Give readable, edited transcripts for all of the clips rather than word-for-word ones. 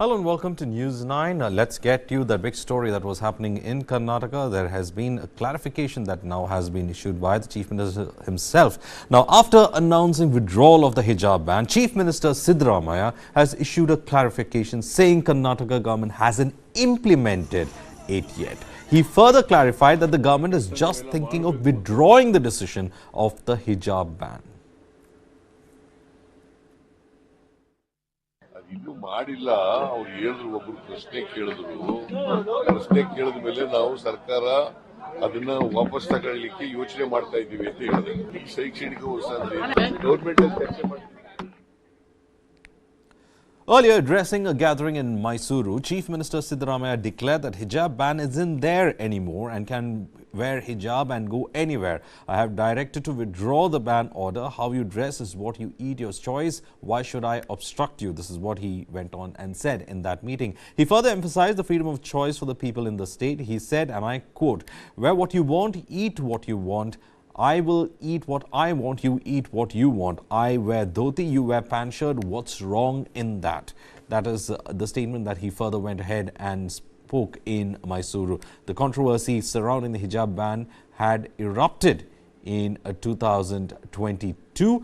Hello and welcome to News 9. Let's get you the big story that was happening in Karnataka. There has been a clarification that now has been issued by the Chief Minister himself. Now, after announcing withdrawal of the hijab ban, Chief Minister Siddaramaiah has issued a clarification saying Karnataka government hasn't implemented it yet. He further clarified that the government is just thinking of withdrawing the decision of the hijab ban. ಇನ್ನೂ ಮಾಡಿಲ್ಲ ಅವ್ರು ಹೇಳಿದ್ರು ಒಬ್ರು ಪ್ರಶ್ನೆ ಕೇಳಿದ ಮೇಲೆ ನಾವು ಸರ್ಕಾರ ಅದನ್ನ ವಾಪಸ್ ತಗೊಳ್ಳಿಕ್ಕೆ ಯೋಚನೆ ಮಾಡ್ತಾ ಇದ್ದೀವಿ ಅಂತ ಹೇಳಿದ್ರು ಶೈಕ್ಷಣಿಕ ವರ್ಷ ಗವರ್ಮೆಂಟ್ ಚರ್ಚೆ ಮಾಡಿ. Earlier, addressing a gathering in Mysuru, Chief Minister Siddaramaiah declared that hijab ban isn't there anymore and can wear hijab and go anywhere. I have directed to withdraw the ban order. How you dress is what you eat, your choice. Why should I obstruct you? This is what he went on and said in that meeting. He further emphasized the freedom of choice for the people in the state. He said, and I quote, "Wear what you want, eat what you want. I will eat what I want, you eat what you want. I wear dhoti, you wear pant shirt. What's wrong in that?" That is the statement that he further went ahead and spoke in Mysuru. The controversy surrounding the hijab ban had erupted in 2022,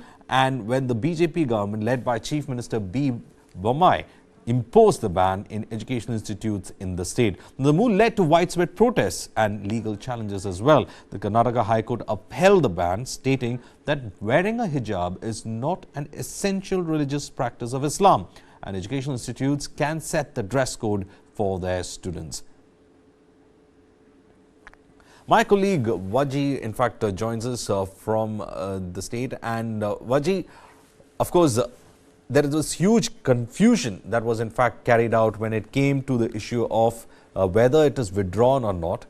and when the BJP government led by Chief Minister B. Bommai imposed the ban in educational institutes in the state. The move led to widespread protests and legal challenges as well. The Karnataka High Court upheld the ban, stating that wearing a hijab is not an essential religious practice of Islam, and educational institutes can set the dress code for their students. My colleague Waji, in fact, joins us from the state. And Waji, of course, there was huge confusion that was in fact carried out when it came to the issue of whether it is withdrawn or not.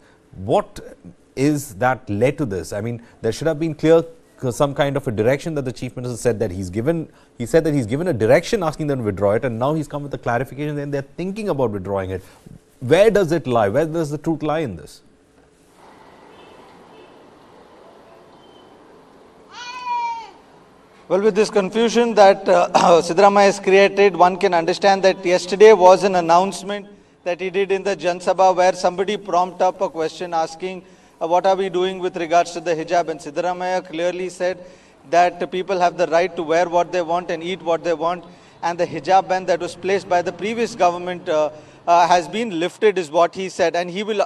What is that led to this? I mean, there should have been clear some kind of a direction that the Chief Minister said that he's given. He said that he's given a direction asking them to withdraw it, and now he's come with a clarification and they're thinking about withdrawing it. Where does it lie? Where does the truth lie in this? Well, with this confusion that Siddaramaiah has created, one can understand that yesterday was an announcement that he did in the Jan Sabha where somebody prompted up a question asking what are we doing with regards to the hijab, and Siddaramaiah clearly said that people have the right to wear what they want and eat what they want, and the hijab ban that was placed by the previous government has been lifted is what he said, and he will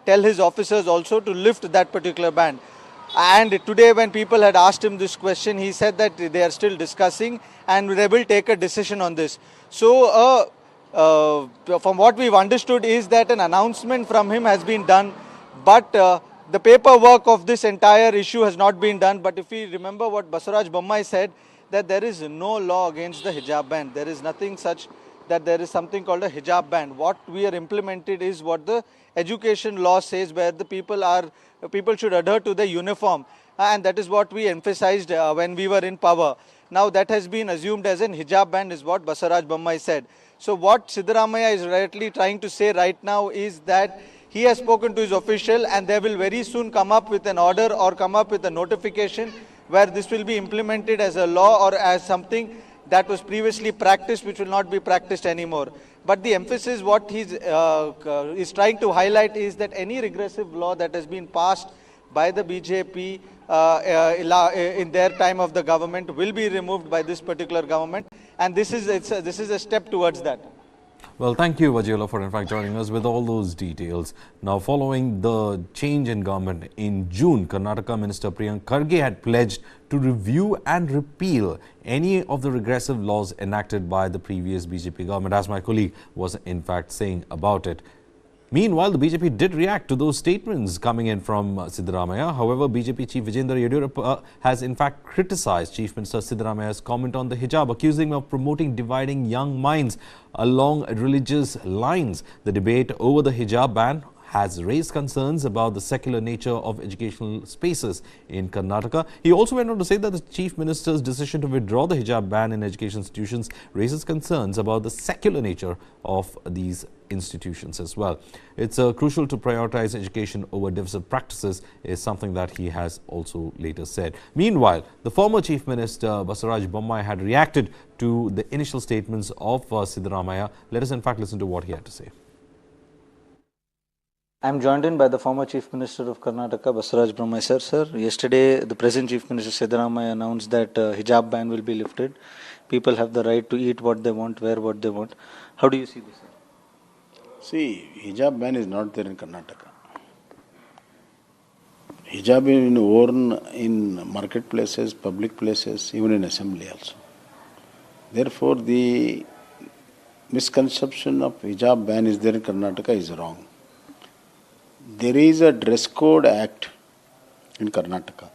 tell his officers also to lift that particular ban. And today when people had asked him this question, he said that they are still discussing and they will take a decision on this. So from what we've understood is that an announcement from him has been done, but the paperwork of this entire issue has not been done. But if we remember what Basuraj Bommai said, that there is no law against the hijab ban. There is nothing such that there is something called a hijab ban. What we are implemented is what the education law says, where the people should adhere to the uniform, and that is what we emphasized when we were in power. Now that has been assumed as an hijab ban is what Basuraj Bommai said. So what Siddaramaiah is rightly trying to say right now is that he has spoken to his official, and they will very soon come up with an order or come up with a notification where this will be implemented as a law or as something that was previously practiced, which will not be practiced anymore. But the emphasis what he's is trying to highlight is that any regressive law that has been passed by the BJP in their time of the government will be removed by this particular government, and this is a step towards that. Well, thank you, Vajiola, for in fact joining us with all those details. Now, following the change in government in June, Karnataka Minister Priyank Kharge had pledged to review and repeal any of the regressive laws enacted by the previous BJP government, as my colleague was in fact saying about it. Meanwhile, the BJP did react to those statements coming in from Siddaramaiah. However, BJP Chief Vijayendra Yediyurappa has in fact criticized Chief Minister Siddaramaiah's comment on the hijab, accusing him of promoting dividing young minds along religious lines. The debate over the hijab ban has raised concerns about the secular nature of educational spaces in Karnataka. He also went on to say that the Chief Minister's decision to withdraw the hijab ban in education institutions raises concerns about the secular nature of these institutions as well. It's crucial to prioritize education over divisive practices is something that he has also later said. Meanwhile, the former Chief Minister Basaraj Bommai had reacted to the initial statements of Siddaramaiah. Let us in fact listen to what he had to say. I am joined in by the former Chief Minister of Karnataka, Basaraj Bommai. Sir, yesterday the present Chief Minister Siddaramaiah announced that hijab ban will be lifted. People have the right to eat what they want, wear what they want. How do you see this, sir? See, hijab ban is not there in Karnataka. Hijab is been worn in marketplaces, public places, even in assembly also. Therefore, the misconception of hijab ban is there in Karnataka is wrong. There is a dress code act in Karnataka,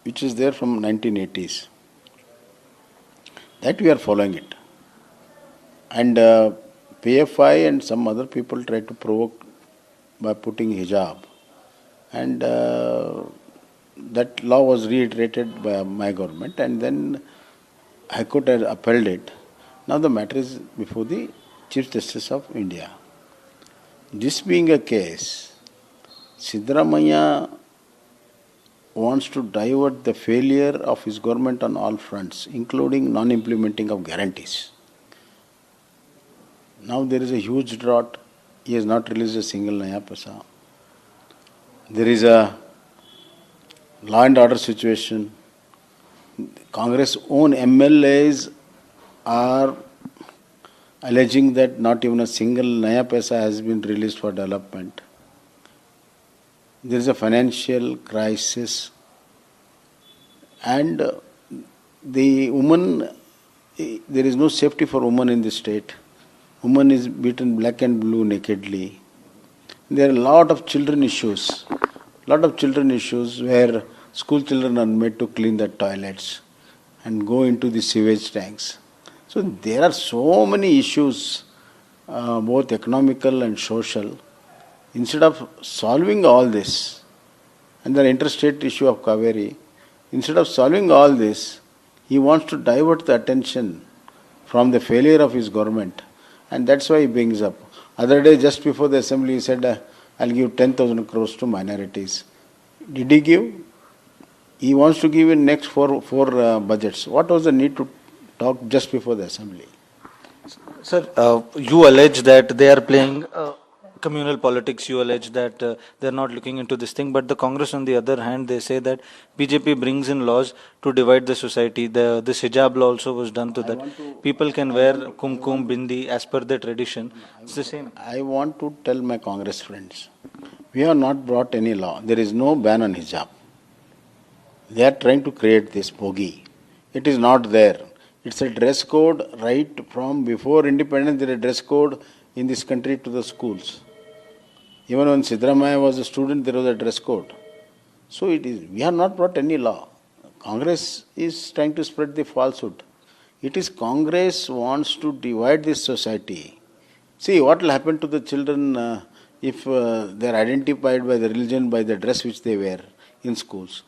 which is there from 1980s. That we are following it. And PFI and some other people try to provoke by putting hijab. And that law was reiterated by my government, and then High Court has upheld it. Now the matter is before the Chief Justice of India. This being a case, Siddaramaiah wants to divert the failure of his government on all fronts, including non-implementing of guarantees. Now there is a huge drought. He has not released a single Naya Paisa. There is a law and order situation. Congress' own MLAs are alleging that not even a single Naya Paisa has been released for development. There is a financial crisis, and the woman, there is no safety for women in the state. Woman is beaten black and blue nakedly. There are a lot of children issues where school children are made to clean the toilets and go into the sewage tanks. So there are so many issues, both economical and social. Instead of solving all this, and the interstate issue of Kaveri, instead of solving all this, he wants to divert the attention from the failure of his government, and that's why he brings up. Other day, just before the assembly, he said, I'll give 10,000 crores to minorities. Did he give? He wants to give in next four budgets. What was the need to talk just before the assembly? Sir, you allege that they are playing communal politics. You allege that they are not looking into this thing. But the Congress, on the other hand, they say that BJP brings in laws to divide the society. This hijab law also was done to that. People can wear kumkum, bindi as per their tradition. It's the same. I want to tell my Congress friends, we have not brought any law. There is no ban on hijab. They are trying to create this bogey. It is not there. It's a dress code right from before independence. There is a dress code in this country to the schools. Even when Siddaramaiah was a student, there was a dress code. So it is. We have not brought any law. Congress is trying to spread the falsehood. It is Congress wants to divide this society. See what will happen to the children if they are identified by the religion, by the dress which they wear in schools.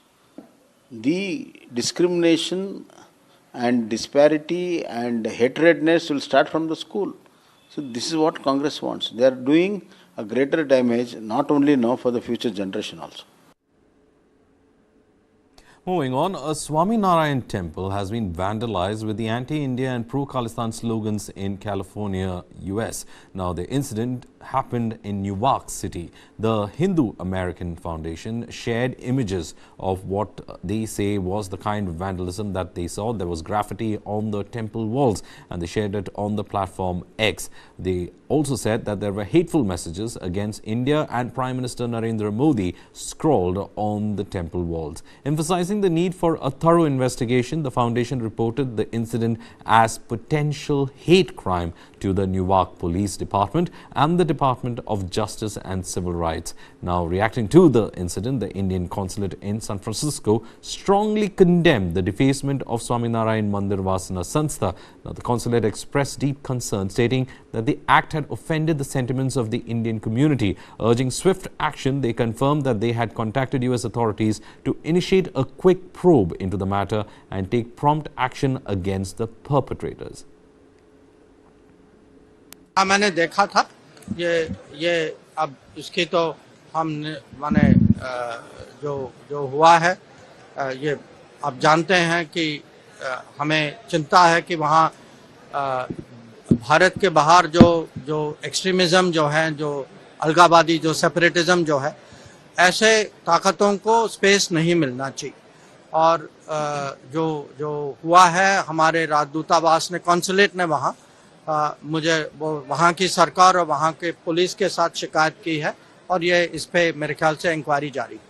The discrimination and disparity and hatredness will start from the school. So this is what Congress wants. They are doing a greater damage, not only now, for the future generation also. Moving on, a Swaminarayan temple has been vandalized with the anti-India and pro-Khalistan slogans in California, US. Now, the incident happened in Newark City. The Hindu American Foundation shared images of what they say was the kind of vandalism that they saw. There was graffiti on the temple walls, and they shared it on the platform X. They also said that there were hateful messages against India and Prime Minister Narendra Modi scrawled on the temple walls. Emphasizing the need for a thorough investigation, the foundation reported the incident as potential hate crime to the Newark Police Department and the Department of Justice and Civil Rights. Now, reacting to the incident, the Indian consulate in San Francisco strongly condemned the defacement of Swaminarayan Mandir Vasana Sanstha. Now, the consulate expressed deep concern, stating that the act had offended the sentiments of the Indian community. Urging swift action, they confirmed that they had contacted US authorities to initiate a quick probe into the matter and take prompt action against the perpetrators. मैंने देखा था ये अब इसकी तो हम माने जो हुआ है ये आप जानते हैं कि हमें चिंता है कि वहाँ भारत के बाहर जो एक्सट्रीमिज्म जो है, जो अलगावादी, जो सेपरेटिज्म जो है, ऐसे ताकतों को स्पेस नहीं मिलना चाहिए। और जो हुआ है, हमारे राजदूतावास ने, कॉन्सुलेट ने वहाँ मुझे वो वहाँ की सरकार और वहाँ के पुलिस के साथ शिकायत की है और ये इस पे मेरे ख्याल से इंक्वायरी जारी है।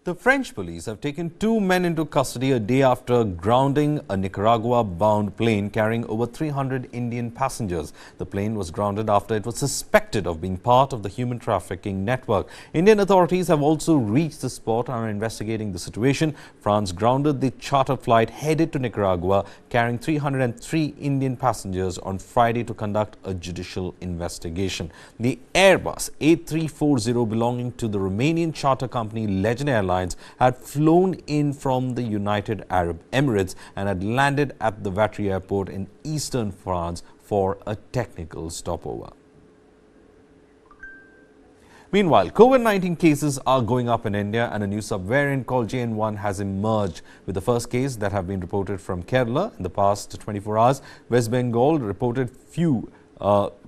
The French police have taken 2 men into custody a day after grounding a Nicaragua-bound plane carrying over 300 Indian passengers. The plane was grounded after it was suspected of being part of the human trafficking network. Indian authorities have also reached the spot and are investigating the situation. France grounded the charter flight headed to Nicaragua carrying 303 Indian passengers on Friday to conduct a judicial investigation. The Airbus A340 belonging to the Romanian charter company Legend Airlines had flown in from the United Arab Emirates and had landed at the Vatry airport in eastern France for a technical stopover. Meanwhile, COVID-19 cases are going up in India and a new subvariant called JN1 has emerged, with the first case that have been reported from Kerala in the past 24 hours. West Bengal reported few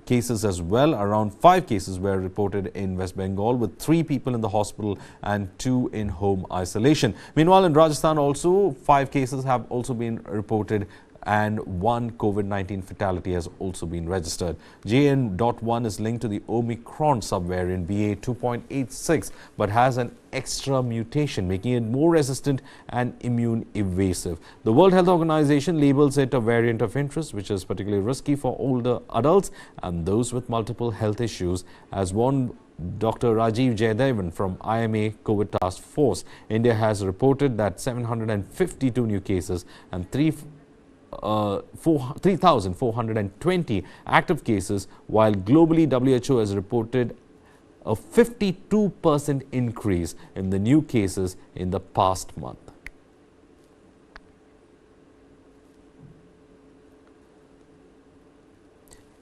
cases as well. Around 5 cases were reported in West Bengal, with 3 people in the hospital and 2 in home isolation. Meanwhile, in Rajasthan also 5 cases have also been reported and 1 COVID-19 fatality has also been registered. JN.1 is linked to the Omicron subvariant BA.2.86 but has an extra mutation, making it more resistant and immune evasive. The World Health Organization labels it a variant of interest, which is particularly risky for older adults and those with multiple health issues, as warned Dr. Rajiv Jaydevan from IMA COVID Task Force. India has reported that 752 new cases and 3,420 active cases, while globally WHO has reported a 52% increase in the new cases in the past month.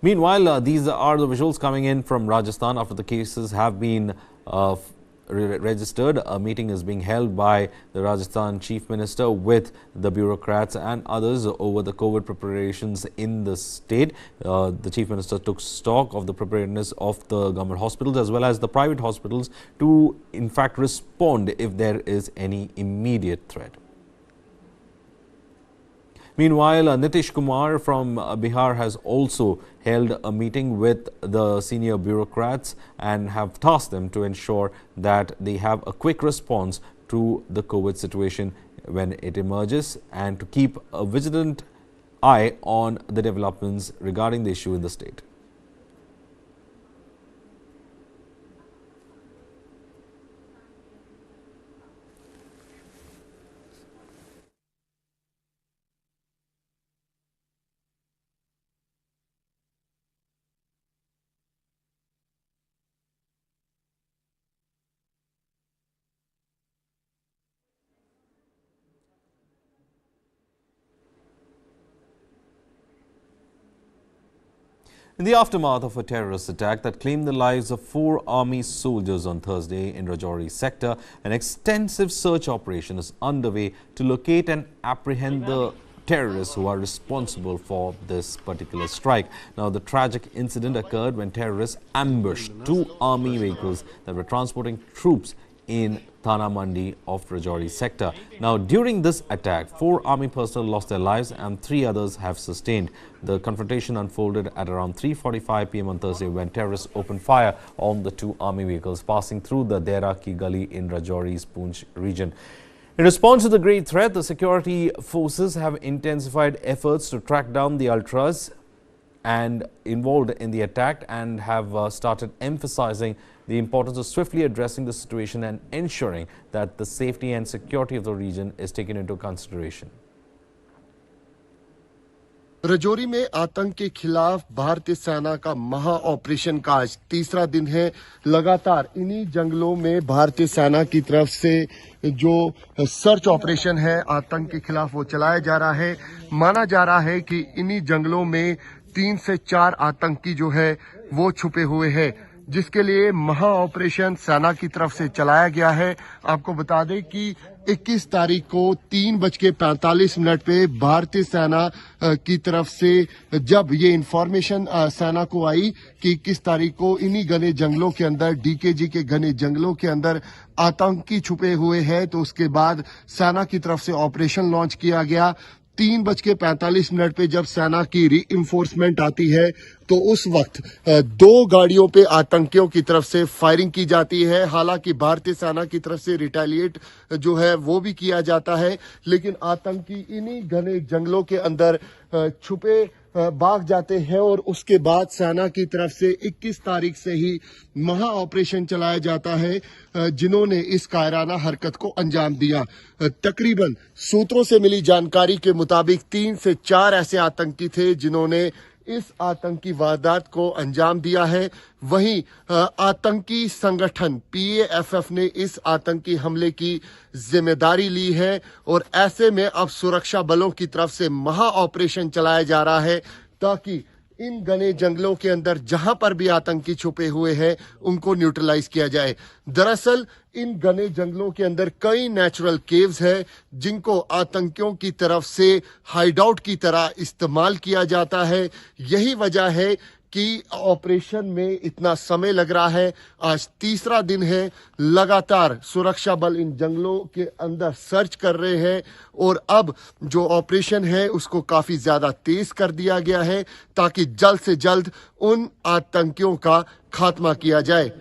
Meanwhile, these are the visuals coming in from Rajasthan after the cases have been registered. A meeting is being held by the Rajasthan Chief Minister with the bureaucrats and others over the COVID preparations in the state. The Chief Minister took stock of the preparedness of the government hospitals as well as the private hospitals to in fact respond if there is any immediate threat. Meanwhile, Nitish Kumar from Bihar has also held a meeting with the senior bureaucrats and have tasked them to ensure that they have a quick response to the COVID situation when it emerges and to keep a vigilant eye on the developments regarding the issue in the state. In the aftermath of a terrorist attack that claimed the lives of 4 army soldiers on Thursday in Rajouri sector, an extensive search operation is underway to locate and apprehend the terrorists who are responsible for this particular strike. Now, the tragic incident occurred when terrorists ambushed 2 army vehicles that were transporting troops in Thana Mandi of Rajouri sector. Now, during this attack, 4 army personnel lost their lives and 3 others have sustained. The confrontation unfolded at around 3:45 p.m. on Thursday when terrorists opened fire on the 2 army vehicles passing through the Dera Ki Gali in Rajouri's Poonch region. In response to the great threat, the security forces have intensified efforts to track down the ultras and involved in the attack and have started emphasizing the importance of swiftly addressing the situation and ensuring that the safety and security of the region is taken into consideration. Rajouri में आतंक के खिलाफ भारतीय सेना का महा operation का आज 3रा दिन है। लगातार इन्हीं जंगलों में भारतीय सेना की तरफ से जो सर्च ऑपरेशन है आतंक के खिलाफ वो चलाया जा रहा है। माना जा रहा है कि इन्हीं जंगलों में 3 से 4 आतंकी जो है वो छुपे हुए हैं, जिसके लिए महा ऑपरेशन सेना की तरफ से चलाया गया है। आपको बता दें कि 21 तारीख को 3:45 पे भारतीय सेना की तरफ से जब ये इंफॉर्मेशन सेना को आई कि 21 तारीख को इन्हीं घने जंगलों के अंदर, डीकेजी के घने जंगलों के अंदर आतंकी छुपे हुए हैं, तो उसके बाद सेना की तरफ से ऑपरेशन लॉन्च किया गया। 3:45 पे जब सेना की री इन्फोर्समेंट आती है तो उस वक्त 2 गाड़ियों पे आतंकियों की तरफ से फायरिंग की जाती है। हालांकि भारतीय सेना की तरफ से रिटेलिएट जो है वो भी किया जाता है, लेकिन आतंकी इन्हीं घने जंगलों के अंदर छुपे भाग जाते हैं और उसके बाद सेना की तरफ से 21 तारीख से ही महा ऑपरेशन चलाया जाता है, जिन्होंने इस कायराना हरकत को अंजाम दिया। तकरीबन सूत्रों से मिली जानकारी के मुताबिक 3 से 4 ऐसे आतंकी थे जिन्होंने इस आतंकी वारदात को अंजाम दिया है। वहीं आतंकी संगठन PAFF ने इस आतंकी हमले की जिम्मेदारी ली है और ऐसे में अब सुरक्षा बलों की तरफ से महा ऑपरेशन चलाया जा रहा है ताकि इन घने जंगलों के अंदर जहां पर भी आतंकी छुपे हुए हैं उनको न्यूट्रलाइज किया जाए। दरअसल इन घने जंगलों के अंदर कई नेचुरल केव्स हैं जिनको आतंकियों की तरफ से हाइडआउट की तरह इस्तेमाल किया जाता है। यही वजह है कि ऑपरेशन में इतना समय लग रहा है। आज तीसरा दिन है, लगातार सुरक्षा बल इन जंगलों के अंदर सर्च कर रहे हैं और अब जो ऑपरेशन है उसको काफी ज्यादा तेज कर दिया गया है ताकि जल्द से जल्द उन आतंकियों का खात्मा किया जाए।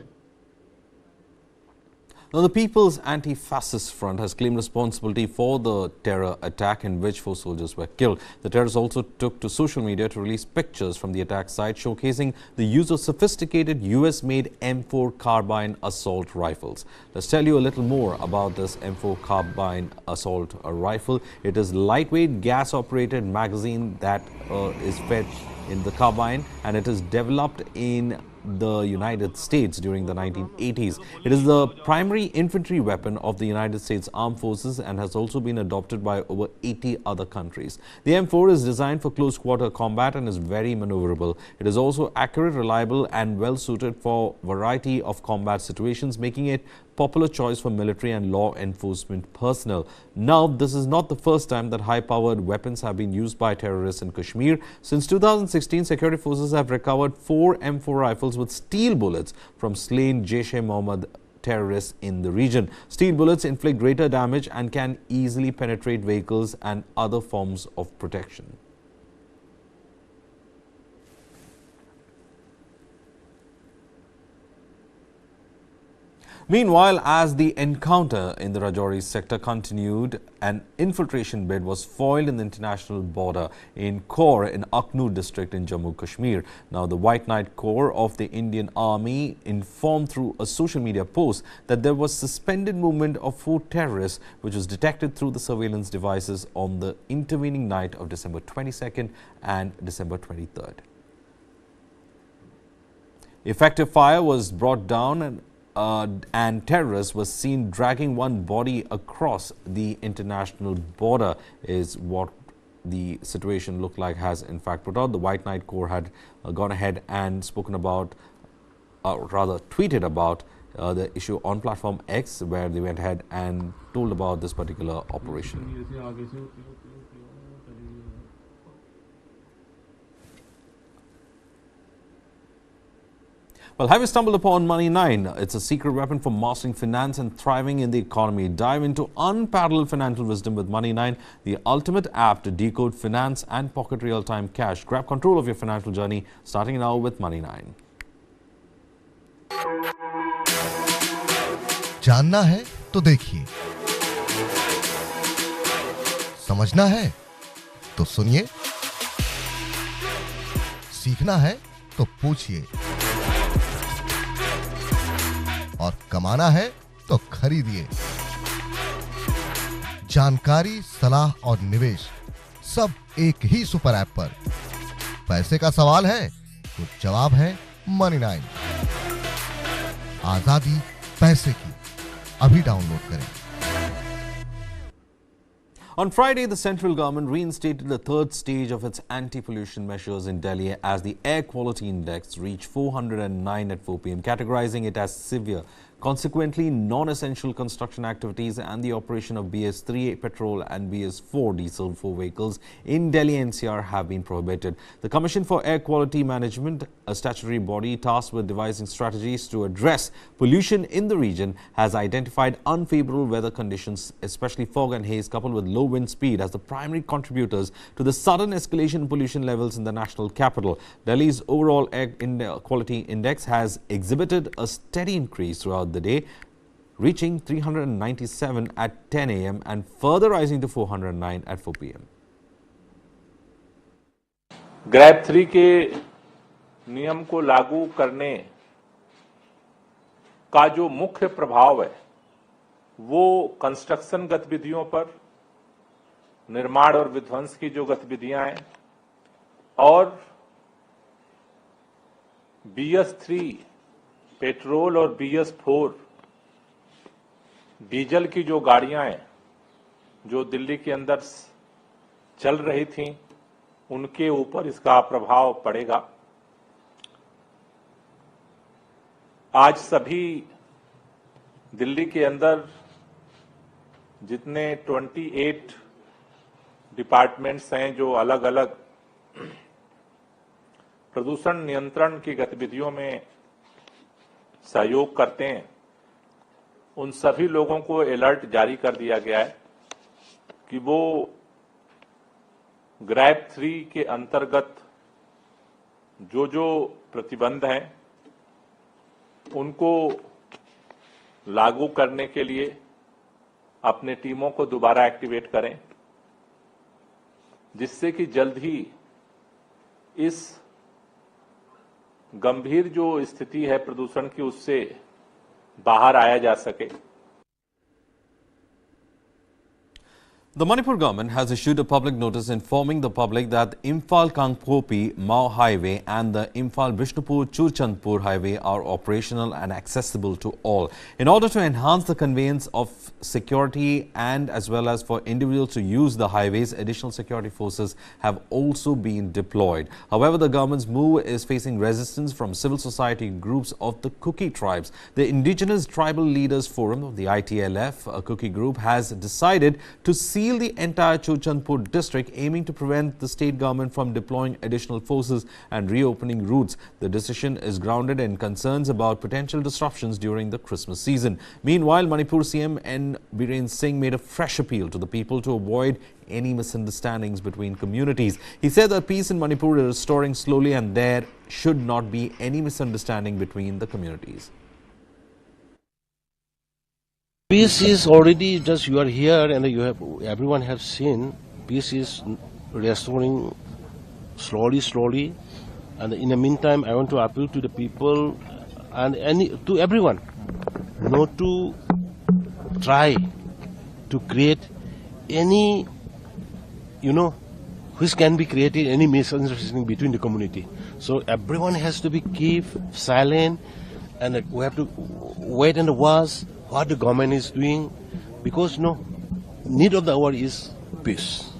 Now, the People's Anti-Fascist Front has claimed responsibility for the terror attack in which 4 soldiers were killed. The terrorists also took to social media to release pictures from the attack site showcasing the use of sophisticated US-made M4 carbine assault rifles. Let's tell you a little more about this M4 carbine assault rifle. It is lightweight gas-operated magazine that is fed in the carbine, and it is developed in the United States during the 1980s. It is the primary infantry weapon of the United States Armed Forces and has also been adopted by over 80 other countries. The M4 is designed for close quarter combat and is very maneuverable. It is also accurate, reliable and well suited for a variety of combat situations, making it popular choice for military and law enforcement personnel. Now, this is not the first time that high-powered weapons have been used by terrorists in Kashmir. Since 2016, security forces have recovered 4 M4 rifles with steel bullets from slain Jaish-e-Mohammed terrorists in the region. Steel bullets inflict greater damage and can easily penetrate vehicles and other forms of protection. Meanwhile, as the encounter in the Rajouri sector continued, an infiltration bid was foiled in the international border in Kaur in Aknu district in Jammu Kashmir. Now, the White Knight Corps of the Indian Army informed through a social media post that there was suspended movement of 4 terrorists, which was detected through the surveillance devices on the intervening night of December 22nd and December 23rd. Effective fire was brought down and terrorists were seen dragging one body across the international border, is what the situation looked like has in fact put out. The White Knight Corps had gone ahead and spoken about, rather tweeted about the issue on platform X, where they went ahead and told about this particular operation. Well, have you stumbled upon Money9? It's a secret weapon for mastering finance and thriving in the economy. Dive into unparalleled financial wisdom with Money9, the ultimate app to decode finance and pocket real-time cash. Grab control of your financial journey, starting now with Money9. जानना है तो देखिए, समझना है तो सुनिए, सीखना है तो पूछिए और कमाना है तो खरीदिए। जानकारी, सलाह और निवेश सब एक ही सुपर ऐप पर। पैसे का सवाल है तो जवाब है Money9। आजादी पैसे की, अभी डाउनलोड करें। On Friday, the central government reinstated the third stage of its anti-pollution measures in Delhi as the air quality index reached 409 at 4 p.m., categorizing it as severe. Consequently, non-essential construction activities and the operation of BS3 petrol and BS4 diesel for vehicles in Delhi-NCR have been prohibited. The Commission for Air Quality Management, a statutory body tasked with devising strategies to address pollution in the region, has identified unfavorable weather conditions, especially fog and haze coupled with low wind speed, as the primary contributors to the sudden escalation in pollution levels in the national capital. Delhi's overall air quality index has exhibited a steady increase throughout the day, reaching 397 at 10 a.m. and further rising to 409 at 4 p.m. Grab 3 के नियम को लागू करने का जो मुख्य प्रभाव है वो कंस्ट्रक्शन गतिविधियों पर, निर्माण और विध्वंस की जो गतिविधियां हैं और BS3 पेट्रोल और BS4 डीजल की जो गाड़ियां हैं जो दिल्ली के अंदर चल रही थीं, उनके ऊपर इसका प्रभाव पड़ेगा। आज सभी दिल्ली के अंदर जितने 28 डिपार्टमेंट्स हैं जो अलग अलग प्रदूषण नियंत्रण की गतिविधियों में सहयोग करते हैं, उन सभी लोगों को अलर्ट जारी कर दिया गया है कि वो ग्रैप 3 के अंतर्गत जो जो प्रतिबंध हैं उनको लागू करने के लिए अपने टीमों को दोबारा एक्टिवेट करें, जिससे कि जल्द ही इस गंभीर जो स्थिति है प्रदूषण की उससे बाहर आया जा सके। The Manipur government has issued a public notice informing the public that Imphal-Kangpopi Mao Highway and the Imphal-Bishnupur-Churchandpur Highway are operational and accessible to all. In order to enhance the conveyance of security and as well as for individuals to use the highways, additional security forces have also been deployed. However, the government's move is facing resistance from civil society groups of the Kuki tribes. The Indigenous Tribal Leaders Forum of the ITLF, a Kuki group, has decided to seal the entire Churchandpur district, aiming to prevent the state government from deploying additional forces and reopening routes. The decision is grounded in concerns about potential disruptions during the Christmas season. Meanwhile, Manipur CM N. Biren Singh made a fresh appeal to the people to avoid any misunderstandings between communities. He said that peace in Manipur is restoring slowly and there should not be any misunderstanding between the communities. Peace is already just you are here and everyone have seen peace is restoring slowly, and in the meantime I want to appeal to the people and to everyone not to try to create any which can be created any misunderstanding between the community. So everyone has to be keep silent and we have to wait and watch what the government is doing, because need of the hour is peace.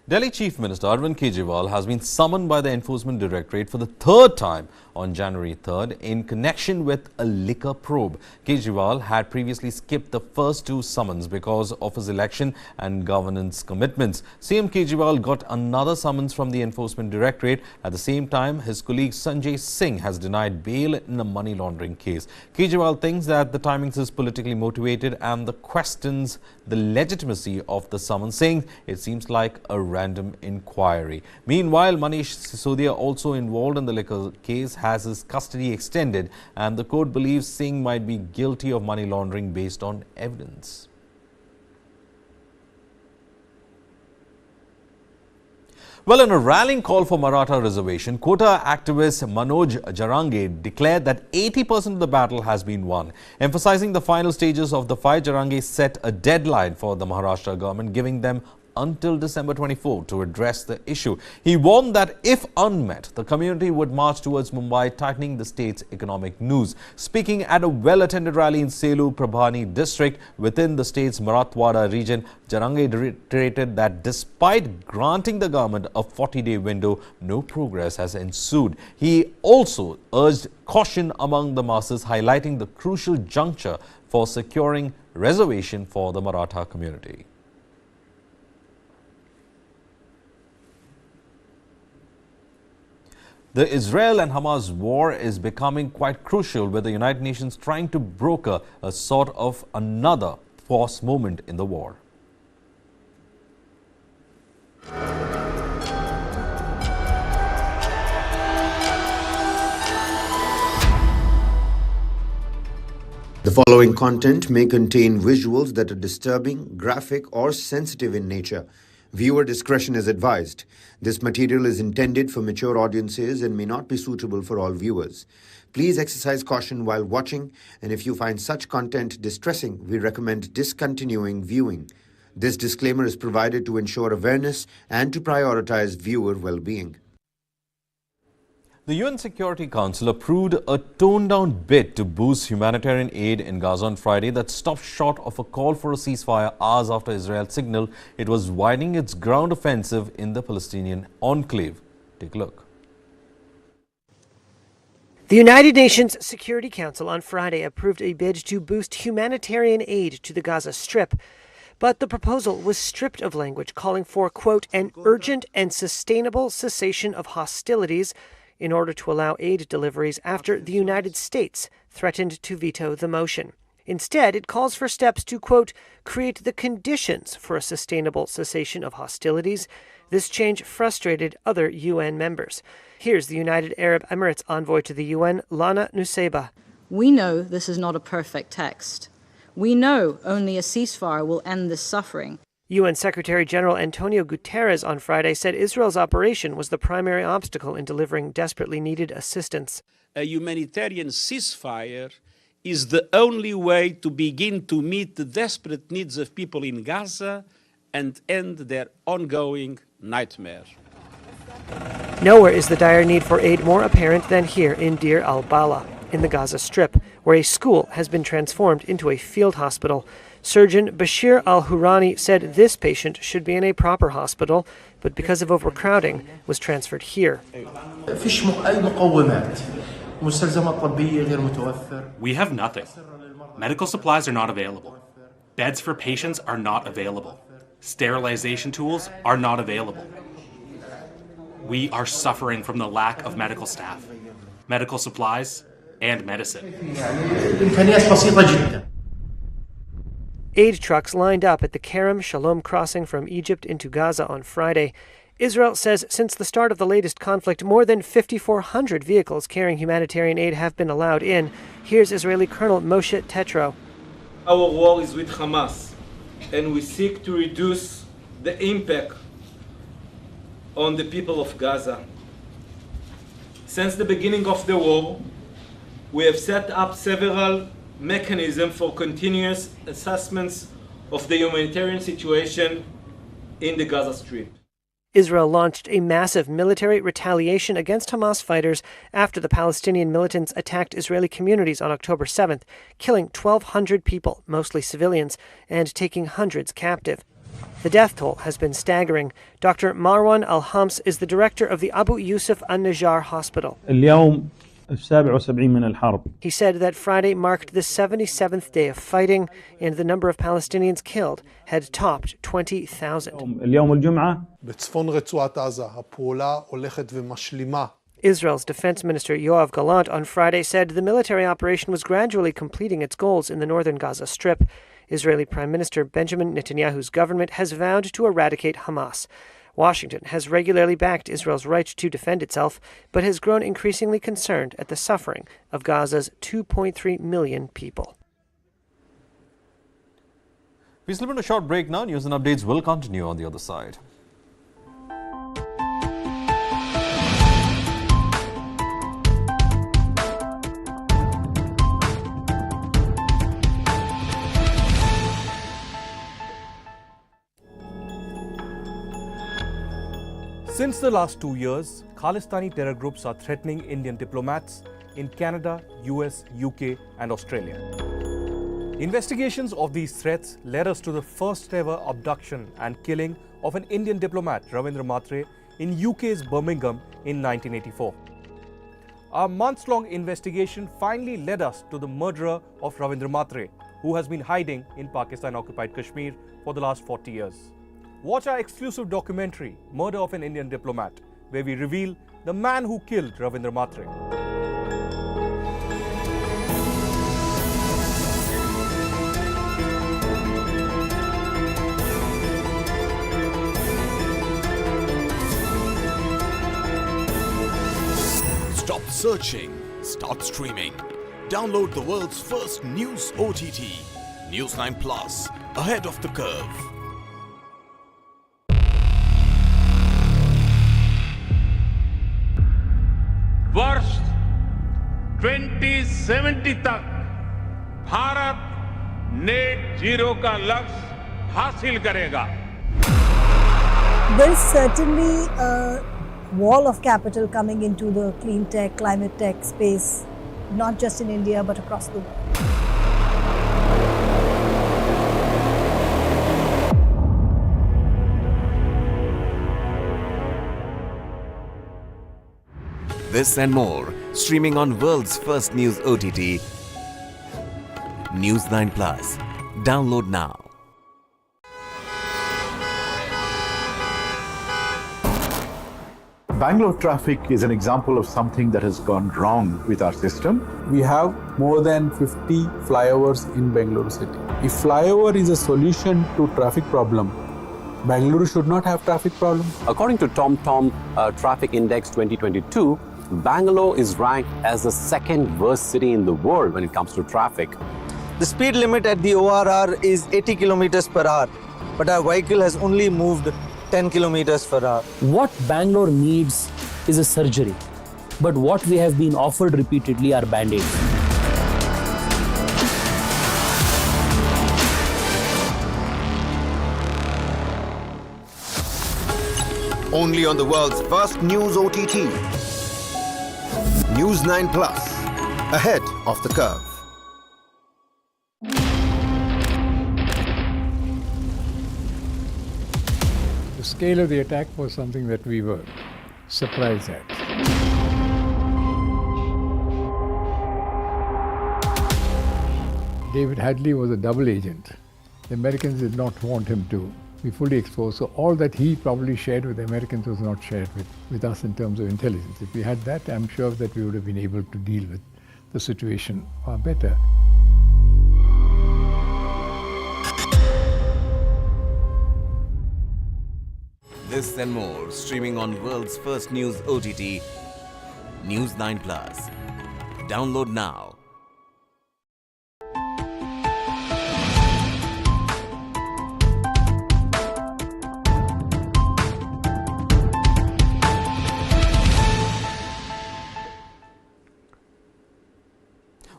Delhi Chief Minister Arvind Kejriwal has been summoned by the Enforcement Directorate for the third time on January 3rd in connection with a liquor probe. Kejriwal had previously skipped the first two summons because of his election and governance commitments. CM Kejriwal got another summons from the Enforcement Directorate. At the same time, his colleague Sanjay Singh has denied bail in a money laundering case. Kejriwal thinks that the timings is politically motivated and questions the legitimacy of the summons, saying it seems like a random inquiry. Meanwhile, Manish Sisodia, also involved in the liquor case, has his custody extended and the court believes Singh might be guilty of money laundering based on evidence. Well, in a rallying call for Maratha reservation, quota activist Manoj Jarange declared that 80% of the battle has been won. Emphasizing the final stages of the fight, Jarange set a deadline for the Maharashtra government, giving them until December 24 to address the issue. He warned that if unmet, the community would march towards Mumbai, tightening the state's economic noose. Speaking at a well-attended rally in Selu Prabhani district within the state's Marathwada region, Jarange reiterated that despite granting the government a 40-day window, no progress has ensued. He also urged caution among the masses, highlighting the crucial juncture for securing reservation for the Maratha community. The Israel and Hamas war is becoming quite crucial, with the United Nations trying to broker a sort of another pause moment in the war. The following content may contain visuals that are disturbing, graphic, or sensitive in nature. Viewer discretion is advised. This material is intended for mature audiences and may not be suitable for all viewers. Please exercise caution while watching, and if you find such content distressing, we recommend discontinuing viewing. This disclaimer is provided to ensure awareness and to prioritize viewer well-being. The UN Security Council approved a toned-down bid to boost humanitarian aid in Gaza on Friday that stopped short of a call for a ceasefire hours after Israel signaled it was widening its ground offensive in the Palestinian enclave. Take a look. The United Nations Security Council on Friday approved a bid to boost humanitarian aid to the Gaza Strip. But the proposal was stripped of language calling for, quote, an urgent and sustainable cessation of hostilities in order to allow aid deliveries after the United States threatened to veto the motion. Instead, it calls for steps to, quote, create the conditions for a sustainable cessation of hostilities. This change frustrated other UN members. Here's the United Arab Emirates envoy to the UN, Lana Nusseibeh. We know this is not a perfect text. We know only a ceasefire will end this suffering. UN Secretary-General Antonio Guterres on Friday said Israel's operation was the primary obstacle in delivering desperately needed assistance. A humanitarian ceasefire is the only way to begin to meet the desperate needs of people in Gaza and end their ongoing nightmare. Nowhere is the dire need for aid more apparent than here in Deir al-Balah, in the Gaza Strip, where a school has been transformed into a field hospital. Surgeon Bashir al-Hurani said this patient should be in a proper hospital, but because of overcrowding, was transferred here. We have nothing. Medical supplies are not available. Beds for patients are not available. Sterilization tools are not available. We are suffering from the lack of medical staff, medical supplies, and medicine. Aid trucks lined up at the Kerem Shalom crossing from Egypt into Gaza on Friday. Israel says since the start of the latest conflict, more than 5,400 vehicles carrying humanitarian aid have been allowed in. Here's Israeli Colonel Moshe Tetro. Our war is with Hamas, and we seek to reduce the impact on the people of Gaza. Since the beginning of the war, we have set up several mechanism for continuous assessments of the humanitarian situation in the Gaza Strip. Israel launched a massive military retaliation against Hamas fighters after the Palestinian militants attacked Israeli communities on October 7th, killing 1,200 people, mostly civilians, and taking hundreds captive. The death toll has been staggering. Dr. Marwan Al-Hams is the director of the Abu Yusuf An-Najjar Hospital. He said that Friday marked the 77th day of fighting, and the number of Palestinians killed had topped 20,000. Israel's defense minister Yoav Gallant on Friday said the military operation was gradually completing its goals in the northern Gaza Strip. Israeli Prime Minister Benjamin Netanyahu's government has vowed to eradicate Hamas. Washington has regularly backed Israel's right to defend itself, but has grown increasingly concerned at the suffering of Gaza's 2.3 million people. We slip into a short break now. News and updates will continue on the other side. Since the last 2 years, Khalistani terror groups are threatening Indian diplomats in Canada, US, UK and Australia. Investigations of these threats led us to the first ever abduction and killing of an Indian diplomat, Ravindra Matre, in UK's Birmingham in 1984. Our months-long investigation finally led us to the murderer of Ravindra Matre, who has been hiding in Pakistan-occupied Kashmir for the last 40 years. Watch our exclusive documentary, Murder of an Indian Diplomat, where we reveal the man who killed Ravindra Matre. Stop searching, start streaming. Download the world's first news OTT, News9 Plus, ahead of the curve. वर्ष 2070 तक Bharat net zero का लक्ष्य हासिल करेगा. There is certainly a wall of capital coming into the clean tech, climate tech space, not just in India but across the world. This and more, streaming on world's first news OTT, News9 Plus. Download now. Bangalore traffic is an example of something that has gone wrong with our system. We have more than 50 flyovers in Bangalore city. If flyover is a solution to traffic problem, Bangalore should not have traffic problem. According to TomTom Traffic Index 2022, Bangalore is ranked as the second worst city in the world when it comes to traffic. The speed limit at the ORR is 80 kilometers per hour, but our vehicle has only moved 10 kilometers per hour. What Bangalore needs is a surgery, but what we have been offered repeatedly are band-aids. Only on the world's first news OTT, News9 Plus, ahead of the curve. The scale of the attack was something that we were surprised at. David Hadley was a double agent. The Americans did not want him to be fully exposed, so all that he probably shared with the Americans was not shared with us in terms of intelligence. If we had that, I'm sure that we would have been able to deal with the situation far better. This and more, streaming on world's first news OTT, News9 Plus. Download now.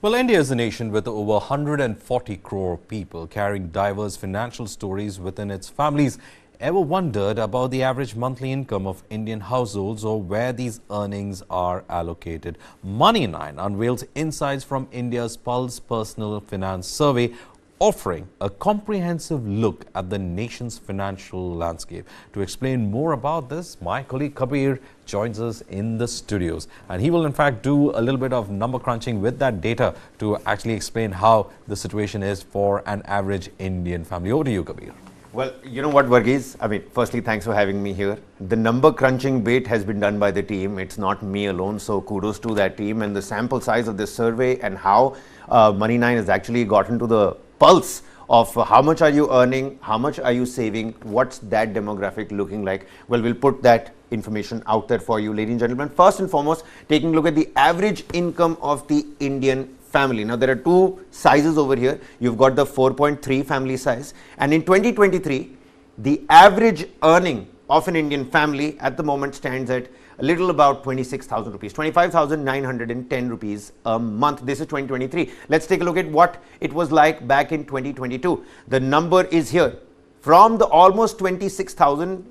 Well, India is a nation with over 140 crore people carrying diverse financial stories within its families. Ever wondered about the average monthly income of Indian households or where these earnings are allocated? Money9 unveils insights from India's Pulse Personal Finance Survey, offering a comprehensive look at the nation's financial landscape. To explain more about this, my colleague Kabir joins us in the studios, and he will in fact do a little bit of number crunching with that data to actually explain how the situation is for an average Indian family. Over to you, Kabir. Well, you know what, Varghese? I mean, firstly, thanks for having me here. The number crunching bit has been done by the team. It's not me alone. So kudos to that team, and the sample size of this survey and how Money9 has actually gotten to the pulse of how much are you earning, how much are you saving, what's that demographic looking like. Well, we'll put that information out there for you, ladies and gentlemen. First and foremost, taking a look at the average income of the Indian family. Now, there are two sizes over here. You've got the 4.3 family size, and in 2023, the average earning of an Indian family at the moment stands at a little about 26,000 rupees, 25,910 rupees a month. This is 2023. Let's take a look at what it was like back in 2022. The number is here. From the almost 26,000,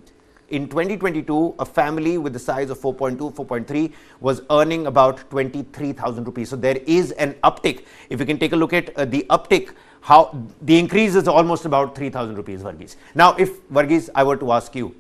In 2022, a family with the size of 4.2, 4.3 was earning about 23,000 rupees. So there is an uptick. If you can take a look at the uptick, how the increase is almost about 3,000 rupees, Varghese. Now, if Varghese, I were to ask you,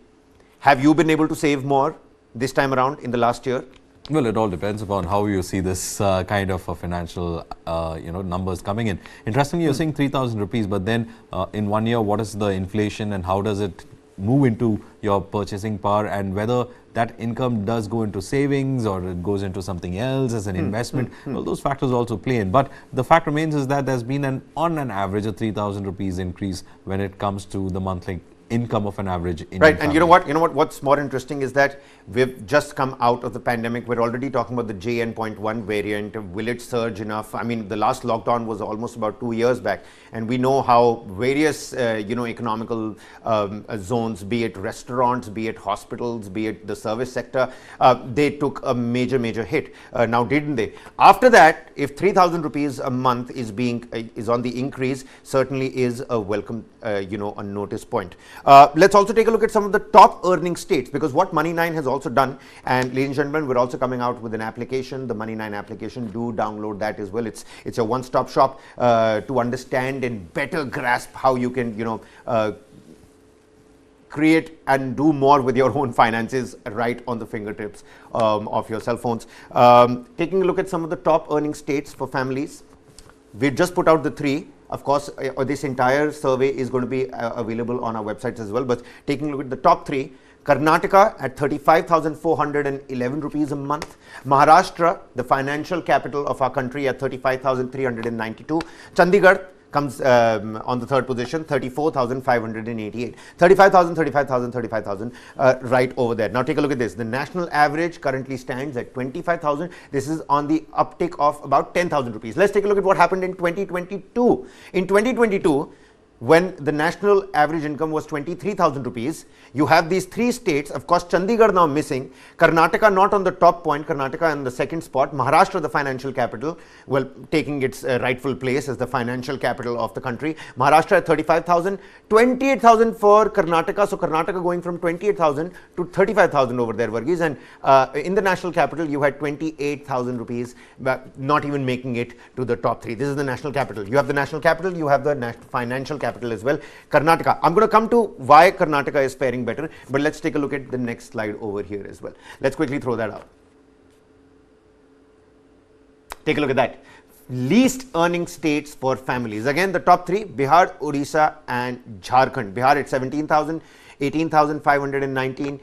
have you been able to save more this time around in the last year? Well, it all depends upon how you see this kind of financial, numbers coming in. Interestingly, you're saying 3,000 rupees, but then in 1 year, what is the inflation and how does it move into your purchasing power, and whether that income does go into savings or it goes into something else as an investment? Well, those factors also play in. But the fact remains is that there's been on an average, a 3,000 rupees increase when it comes to the monthly income of an average Indian Right, and family. you know what? What's more interesting is that we've just come out of the pandemic. We're already talking about the JN.1 variant. Will it surge enough? I mean, the last lockdown was almost about 2 years back, and we know how various, economical zones, be it restaurants, be it hospitals, be it the service sector, they took a major hit. Now, didn't they? After that, if 3,000 rupees a month is on the increase, certainly is a welcome, a notice point. Let's also take a look at some of the top earning states, because what Money9 has also done, and ladies and gentlemen, we're also coming out with an application, the Money9 application. Do download that as well. It's a one-stop shop to understand and better grasp how you can, create and do more with your own finances right on the fingertips of your cell phones. Taking a look at some of the top earning states for families, we've just put out the 3. Of course, this entire survey is going to be available on our websites as well, but taking a look at the top 3, Karnataka at 35,411 rupees a month, Maharashtra, the financial capital of our country, at 35,392, Chandigarh comes on the 3rd position, 34,588. 35,000, right over there. Now take a look at this. The national average currently stands at 25,000. This is on the uptick of about 10,000 rupees. Let's take a look at what happened in 2022. In 2022, when the national average income was 23,000 rupees, you have these 3 states, of course, Chandigarh now missing, Karnataka not on the top point, Karnataka on the 2nd spot, Maharashtra, the financial capital, well, taking its rightful place as the financial capital of the country. Maharashtra at 35,000, 28,000 for Karnataka. So Karnataka going from 28,000 to 35,000 over there, Varghese. And in the national capital, you had 28,000 rupees, but not even making it to the top 3. This is the national capital. You have the national capital, you have the financial capital as well. Karnataka. I'm going to come to why Karnataka is faring better, but let's take a look at the next slide over here as well. Let's quickly throw that out. Take a look at that. Least earning states for families. Again, the top 3, Bihar, Odisha and Jharkhand. Bihar at 17,000, 18,519,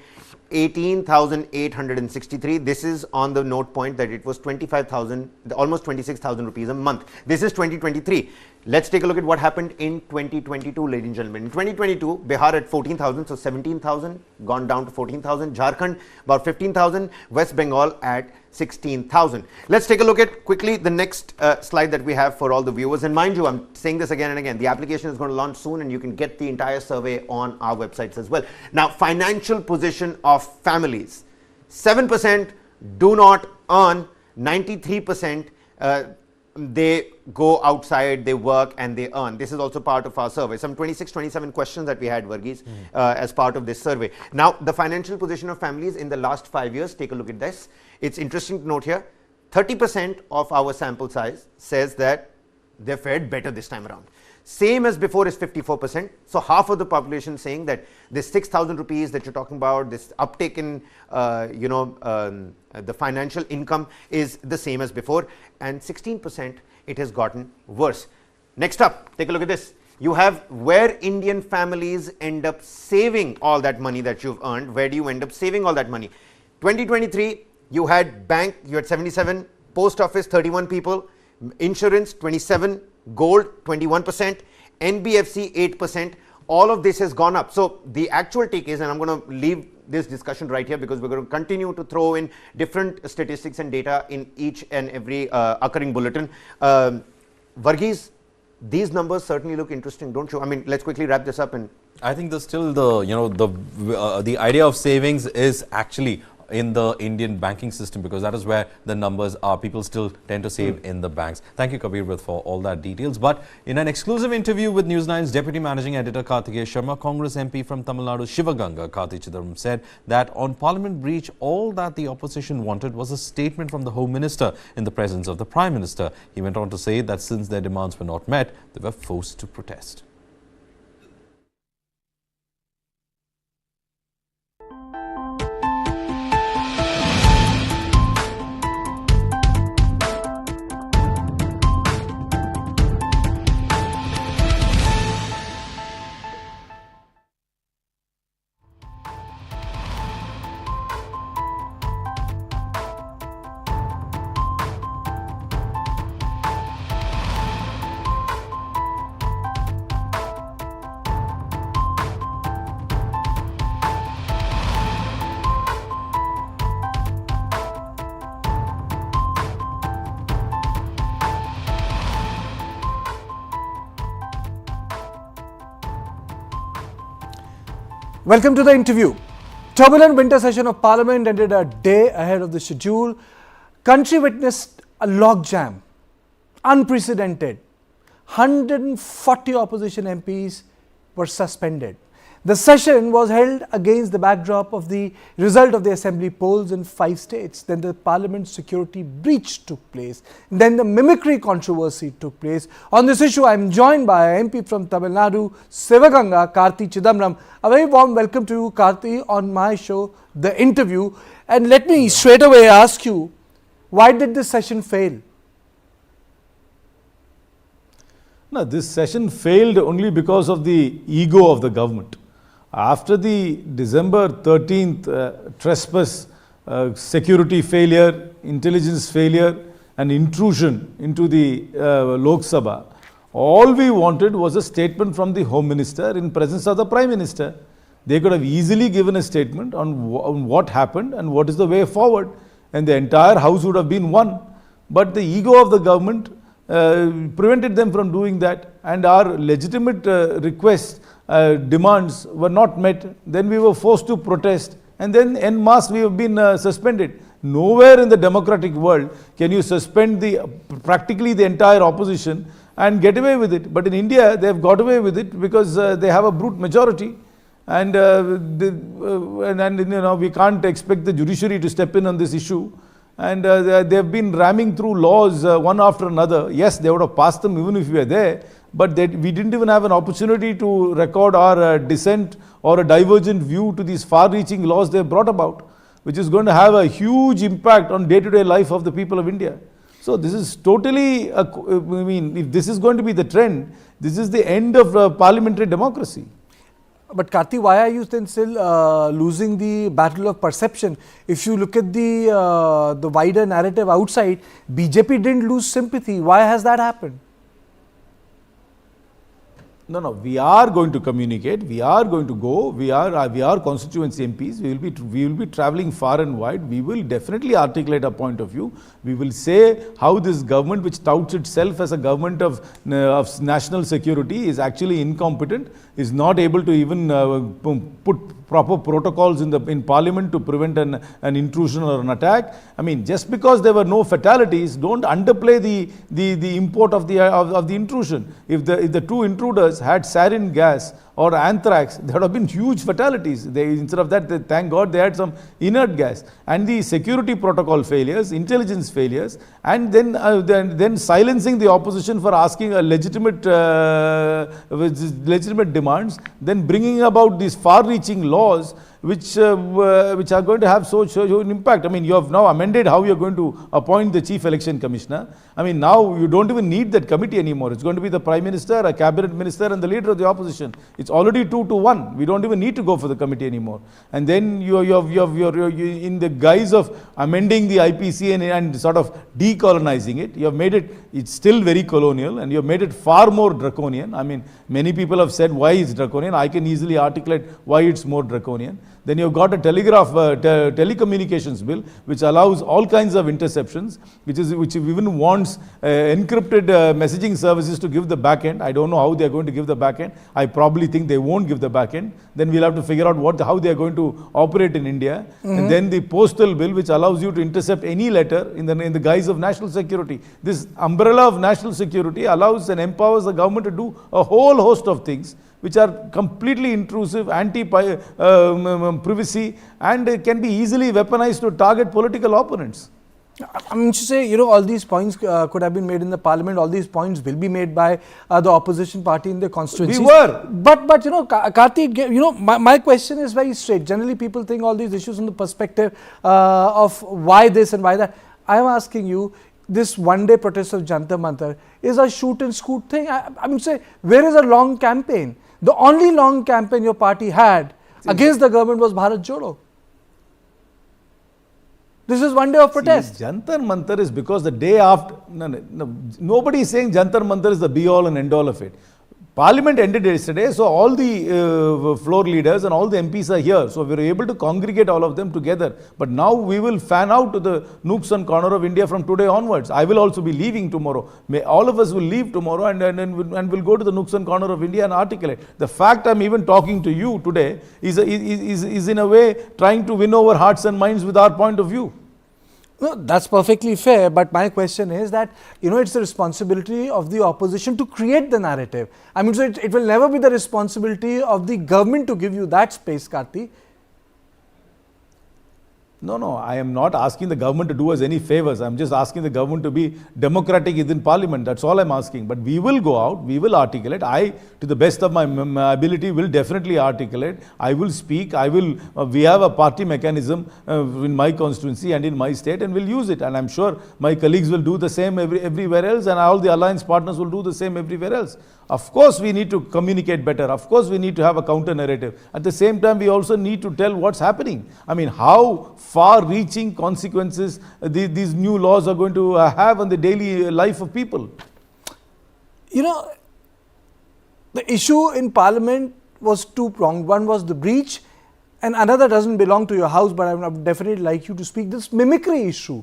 18,863. This is on the note point that it was 25,000, almost 26,000 rupees a month. This is 2023. Let's take a look at what happened in 2022, ladies and gentlemen. In 2022, Bihar at 14,000, so 17,000, gone down to 14,000. Jharkhand, about 15,000. West Bengal at 16,000. Let's take a look at quickly the next slide that we have for all the viewers. And mind you, I'm saying this again and again, the application is going to launch soon and you can get the entire survey on our websites as well. Now, financial position of families. 7% do not earn, 93% they go outside, they work and they earn. This is also part of our survey. Some 26-27 questions that we had, Varghese, as part of this survey. Now, the financial position of families in the last 5 years, take a look at this. It's interesting to note here, 30% of our sample size says that they fared better this time around. Same as before is 54%. So half of the population saying that this 6,000 rupees that you're talking about, this uptake in, the financial income is the same as before, and 16% it has gotten worse. Next up, take a look at this. You have where Indian families end up saving all that money that you've earned. Where do you end up saving all that money? 2023, you had bank, you had 77, post office 31 people, insurance 27, gold 21%, NBFC 8%. All of this has gone up. So the actual take is, and I'm going to leave this discussion right here because we're going to continue to throw in different statistics and data in each and every occurring bulletin. Varghese, these numbers certainly look interesting, don't you? I mean, let's quickly wrap this up. And I think there's still the idea of savings is actually in the Indian banking system, because that is where the numbers are. People still tend to save in the banks. Thank you, Kabir, for all that details. But in an exclusive interview with News9's Deputy Managing Editor Kartikeya Sharma, Congress MP from Tamil Nadu Shivaganga Karthi Chidambaram said that on Parliament breach, all that the opposition wanted was a statement from the Home Minister in the presence of the Prime Minister. He went on to say that since their demands were not met, they were forced to protest. Welcome to the interview. Turbulent winter session of Parliament ended a day ahead of the schedule. Country witnessed a logjam, unprecedented. 140 opposition MPs were suspended. The session was held against the backdrop of the result of the assembly polls in 5 states. Then the Parliament security breach took place. Then the mimicry controversy took place. On this issue, I am joined by MP from Tamil Nadu, Shivaganga, Karthi Chidambaram. A very warm welcome to you, Karthi, on my show, The Interview. And let me straight away ask you, why did this session fail? No, this session failed only because of the ego of the government. After the December 13th trespass, security failure, intelligence failure and intrusion into the Lok Sabha, all we wanted was a statement from the Home Minister in presence of the Prime Minister. They could have easily given a statement on what happened and what is the way forward, and the entire House would have been won. But the ego of the government prevented them from doing that, and our legitimate requests, demands were not met. Then we were forced to protest, and then en masse we have been suspended. Nowhere in the democratic world can you suspend practically the entire opposition and get away with it. But in India, they have got away with it because they have a brute majority, and we can't expect the judiciary to step in on this issue. And they have been ramming through laws one after another. Yes, they would have passed them even if we were there, but we didn't even have an opportunity to record our dissent or a divergent view to these far-reaching laws they have brought about, which is going to have a huge impact on day-to-day life of the people of India. So this is totally, if this is going to be the trend, this is the end of parliamentary democracy. But Karthi, why are you then still losing the battle of perception? If you look at the wider narrative outside, BJP didn't lose sympathy. Why has that happened? No, we are going to communicate. We are going to go. We are constituency MPs. We will be traveling far and wide. We will definitely articulate a point of view. We will say how this government, which touts itself as a government of national security, is actually incompetent, is not able to even put proper protocols in Parliament to prevent an intrusion or an attack. I mean, just because there were no fatalities, don't underplay the import of the intrusion. If the two intruders had sarin gas or anthrax, there would have been huge fatalities. Instead of that, thank God they had some inert gas. And the security protocol failures, intelligence failures, and then silencing the opposition for asking a legitimate demands, then bringing about these far-reaching laws which are going to have such an impact. I mean, you have now amended how you are going to appoint the Chief Election Commissioner. I mean, now you don't even need that committee anymore. It's going to be the Prime Minister, a Cabinet Minister and the Leader of the Opposition. It's already 2-1. We don't even need to go for the committee anymore. And then you're in the guise of amending the IPC and sort of decolonizing it. You have made it's still very colonial, and you have made it far more draconian. I mean, many people have said why it's draconian. I can easily articulate why it's more draconian. Then you've got a telecommunications bill, which allows all kinds of interceptions, which even wants encrypted messaging services to give the back end. I don't know how they are going to give the back end. I probably think they won't give the back end. Then we'll have to figure out how they are going to operate in India. And then the postal bill, which allows you to intercept any letter in the guise of national security. This umbrella of national security allows and empowers the government to do a whole host of things which are completely intrusive, anti-privacy, and can be easily weaponized to target political opponents. I mean to say, all these points could have been made in the parliament. All these points will be made by the opposition party in their constituencies. We were. But Karthi, my question is very straight. Generally, people think all these issues from the perspective of why this and why that. I am asking you, this one-day protest of Jantar Mantar is a shoot and scoot thing. I mean to say, where is a long campaign? The only long campaign your party had against the government was Bharat Jodo. This is one day of protest. Jantar Mantar is because the day after, nobody is saying Jantar Mantar is the be-all and end-all of it. Parliament ended yesterday, so all the floor leaders and all the MPs are here. So we were able to congregate all of them together. But now we will fan out to the nooks and corner of India from today onwards. I will also be leaving tomorrow. All of us will leave tomorrow and we'll go to the nooks and corner of India and articulate. The fact I'm even talking to you today is in a way trying to win over hearts and minds with our point of view. No, that's perfectly fair, but my question is that, it's the responsibility of the opposition to create the narrative. I mean, so it will never be the responsibility of the government to give you that space, Karthi. No, I am not asking the government to do us any favors. I am just asking the government to be democratic within parliament. That's all I am asking. But we will go out, we will articulate. I, to the best of my ability, will definitely articulate. I will speak. We have a party mechanism in my constituency and in my state, and we'll use it. And I'm sure my colleagues will do the same everywhere else, and all the alliance partners will do the same everywhere else. Of course, we need to communicate better. Of course, we need to have a counter narrative. At the same time, we also need to tell what's happening. I mean, how far-reaching consequences these new laws are going to have on the daily life of people. The issue in Parliament was two-pronged. One was the breach, and another doesn't belong to your house, but I would definitely like you to speak. This mimicry issue.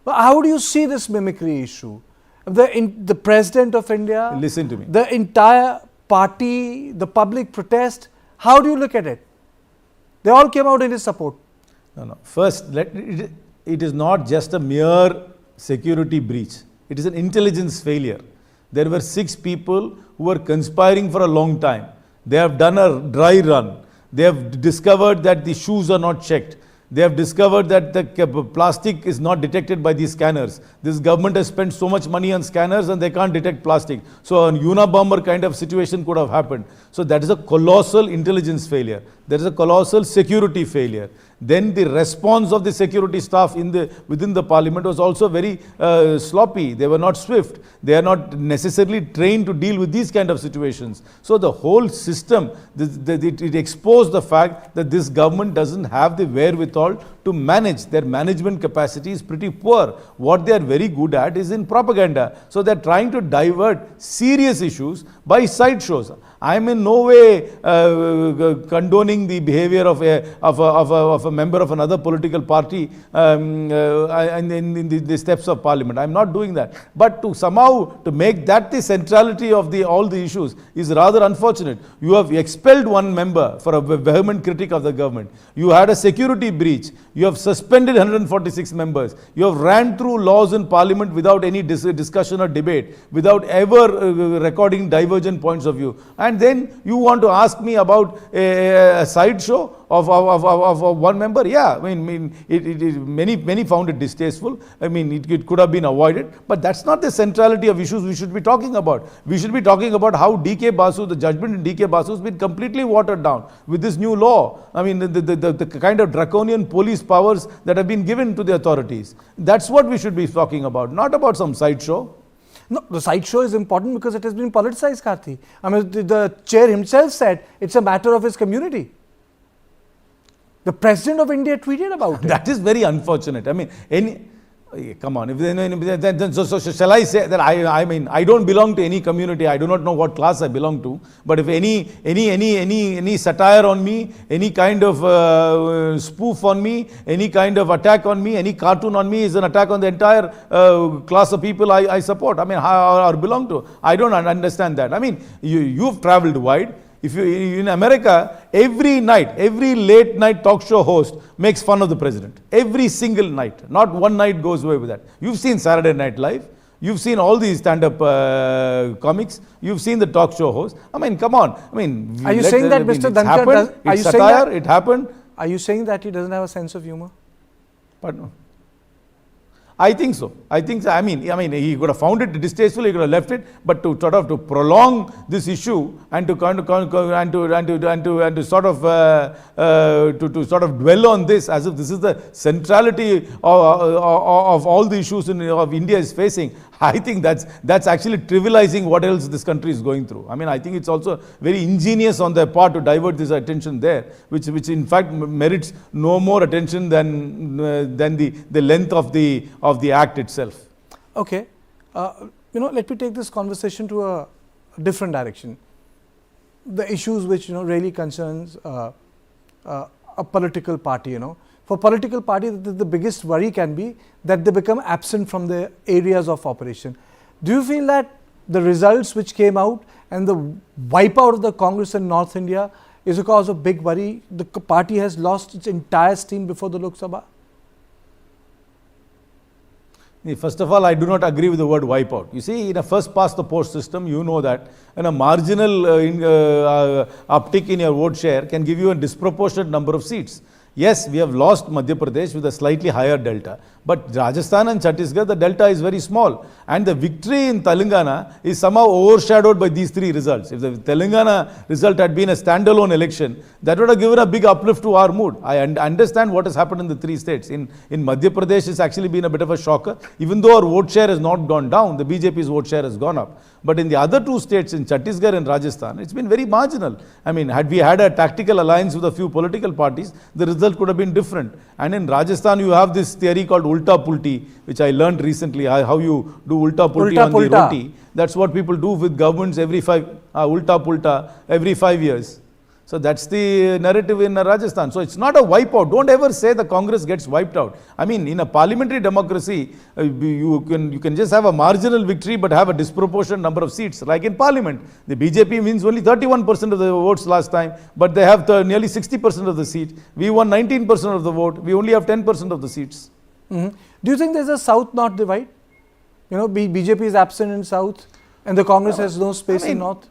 How do you see this mimicry issue? The President of India, listen to me, the entire party, the public protest, how do you look at it? They all came out in his support. No. First, it is not just a mere security breach. It is an intelligence failure. There were 6 people who were conspiring for a long time. They have done a dry run. They have discovered that the shoes are not checked. They have discovered that the plastic is not detected by these scanners. This government has spent so much money on scanners and they can't detect plastic. So a Unabomber kind of situation could have happened. So that is a colossal intelligence failure. There is a colossal security failure. Then the response of the security staff within the parliament was also very sloppy. They were not swift. They are not necessarily trained to deal with these kind of situations. So the whole system, it exposed the fact that this government doesn't have the wherewithal to manage. Their management capacity is pretty poor. What they are very good at is in propaganda. So they are trying to divert serious issues by sideshows. I am in no way condoning the behavior of a member of another political party in the steps of parliament. I am not doing that. But to make that the centrality of all the issues is rather unfortunate. You have expelled one member for a vehement critic of the government. You had a security breach. You have suspended 146 members. You have ran through laws in parliament without any discussion or debate, without ever recording divergent points of view. And then you want to ask me about a sideshow of one member? Yeah, many found it distasteful. It could have been avoided, but that's not the centrality of issues we should be talking about. We should be talking about how D.K. Basu, the judgment in D.K. Basu has been completely watered down with this new law. The kind of draconian police powers that have been given to the authorities. That's what we should be talking about, not about some sideshow. No, the sideshow is important because it has been politicized, Karthi. The chair himself said it's a matter of his community. The President of India tweeted about it. That is very unfortunate. Come on, so shall I say that I mean, I don't belong to any community, I do not know what class I belong to, but if any satire on me, any kind of spoof on me, any kind of attack on me, any cartoon on me is an attack on the entire class of people I support, I mean, or belong to. I don't understand that. I mean, you've traveled wide. If you in America, every night, every late night talk show host makes fun of the president. Every single night. Not one night goes away with that. You've seen Saturday Night Live. You've seen all these stand-up comics. You've seen the talk show host. I mean, come on. I mean, are you saying that Mr. Dhankar does? Are you saying that it happened? Are you saying that he doesn't have a sense of humor? Pardon? I think so. I mean, he could have found it distasteful. He could have left it, but to sort of to prolong this issue and to sort of dwell on this as if this is the centrality of all the issues of India is facing. I think that's actually trivializing what else this country is going through. I mean, I think it's also very ingenious on their part to divert this attention there, which in fact merits no more attention than the length of the act itself. Okay, let me take this conversation to a different direction. The issues which really concerns a political party. For political party, the biggest worry can be that they become absent from the areas of operation. Do you feel that the results which came out and the wipeout of the Congress in North India is a cause of big worry? The party has lost its entire steam before the Lok Sabha? First of all, I do not agree with the word wipeout. You see, in a first past the post system, you know that and a marginal uptick in your vote share can give you a disproportionate number of seats. Yes, we have lost Madhya Pradesh with a slightly higher delta, but Rajasthan and Chhattisgarh, the delta is very small. And the victory in Telangana is somehow overshadowed by these three results. If the Telangana result had been a standalone election, that would have given a big uplift to our mood. I understand what has happened in the three states. In Madhya Pradesh, it's actually been a bit of a shocker. Even though our vote share has not gone down, the BJP's vote share has gone up. But in the other two states, in Chhattisgarh and Rajasthan, it's been very marginal. I mean, had we had a tactical alliance with a few political parties, the result could have been different. And in Rajasthan, you have this theory called ulta pulti, which I learned recently, how you do ulta pulti on the roti. That's what people do with governments every ulta pulta every 5 years. So that's the narrative in Rajasthan. So it's not a wipeout. Don't ever say the Congress gets wiped out. I mean, in a parliamentary democracy, you can just have a marginal victory but have a disproportionate number of seats. Like in parliament, the BJP wins only 31% of the votes last time, but they have nearly 60% of the seat. We won 19% of the vote. We only have 10% of the seats. Mm-hmm. Do you think there's a South-North divide? BJP is absent in South and the Congress has no space in North?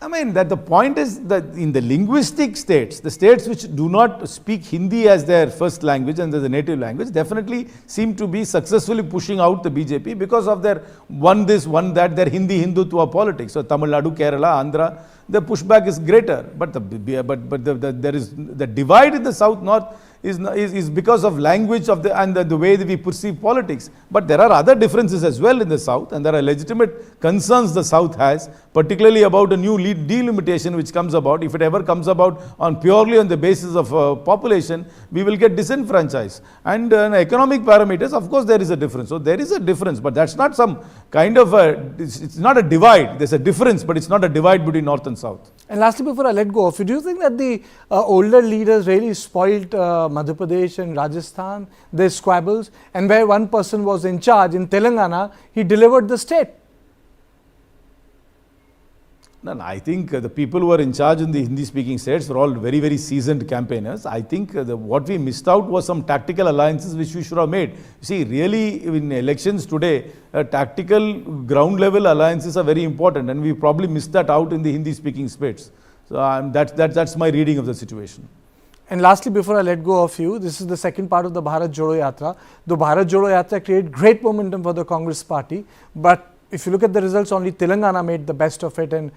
That the point is that in the linguistic states, the states which do not speak Hindi as their first language and as a native language definitely seem to be successfully pushing out the BJP because of their one this, one that, their Hindi Hindutva politics. So Tamil Nadu, Kerala, Andhra, the pushback is greater. But there is the divide in the South-North is because of language and the way that we perceive politics. But there are other differences as well in the South, and there are legitimate concerns the South has, particularly about a new delimitation which comes about. If it ever comes about purely on the basis of population, we will get disenfranchised. And economic parameters, of course, there is a difference. So there is a difference, but that's not some kind of it's not a divide. There's a difference, but it's not a divide between North and South. And lastly, before I let go of you, do you think that the older leaders really spoiled Madhya Pradesh and Rajasthan, their squabbles, and where one person was in charge in Telangana, he delivered the state? No, I think the people who are in charge in the Hindi-speaking states were all very, very seasoned campaigners. I think what we missed out was some tactical alliances which we should have made. You see, really in elections today, tactical ground-level alliances are very important, and we probably missed that out in the Hindi-speaking states. So that's my reading of the situation. And lastly, before I let go of you, this is the second part of the Bharat Jodo Yatra. The Bharat Jodo Yatra created great momentum for the Congress party, but if you look at the results, only Telangana made the best of it, and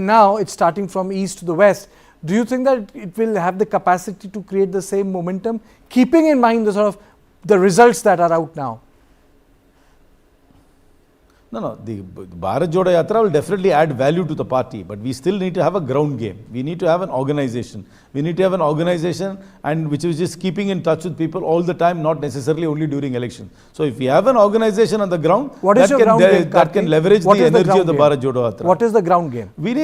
now it's starting from east to the west. Do you think that it will have the capacity to create the same momentum, keeping in mind the results that are out now? No, the Bharat Jodo Yatra will definitely add value to the party, but we still need to have a ground game. We need to have an organization. We need to have an organization and which is just keeping in touch with people all the time, not necessarily only during election. So if we have an organization on the ground, that can leverage the energy of the Bharat Jodo Yatra. What is the ground game? We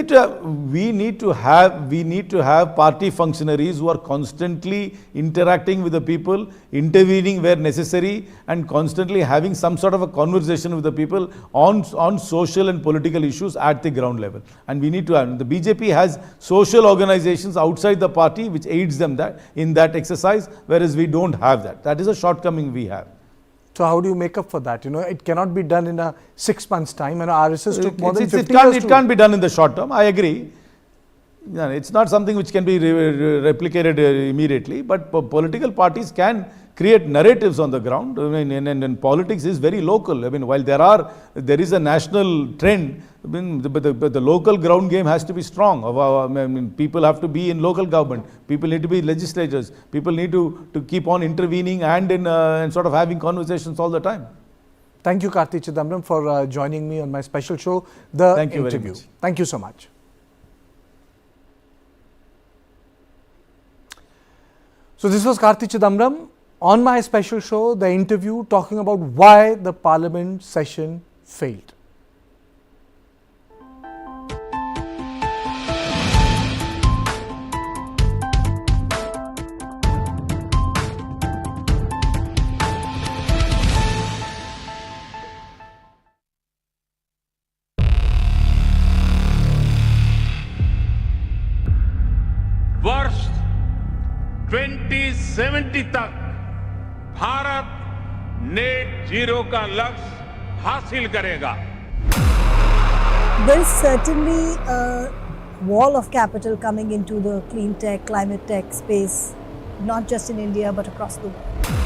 need to have party functionaries who are constantly interacting with the people, intervening where necessary, and constantly having some sort of a conversation with the people on social and political issues at the ground level. And we need to have, the BJP has social organizations outside the party which aids them in that exercise, whereas we don't have that. That is a shortcoming we have. So how do you make up for that? It cannot be done in a 6 months time, and RSS took more than 50 years. It can't be done in the short term, I agree. It's not something which can be replicated immediately, but political parties can create narratives on the ground. And politics is very local. While there is a national trend, but the local ground game has to be strong. People have to be in local government. People need to be legislators. People need to keep on intervening and sort of having conversations all the time. Thank you, Karthi Chidambaram, for joining me on my special show, The Thank you Interview. very much. Thank you so much. So this was Karthi Chidambaram on my special show, The Interview, talking about why the Parliament session failed. वर्ष 2070 तक Bharat net zero का लक्ष्य हासिल करेगा. There is certainly a wall of capital coming into the clean tech, climate tech space, not just in India but across the world.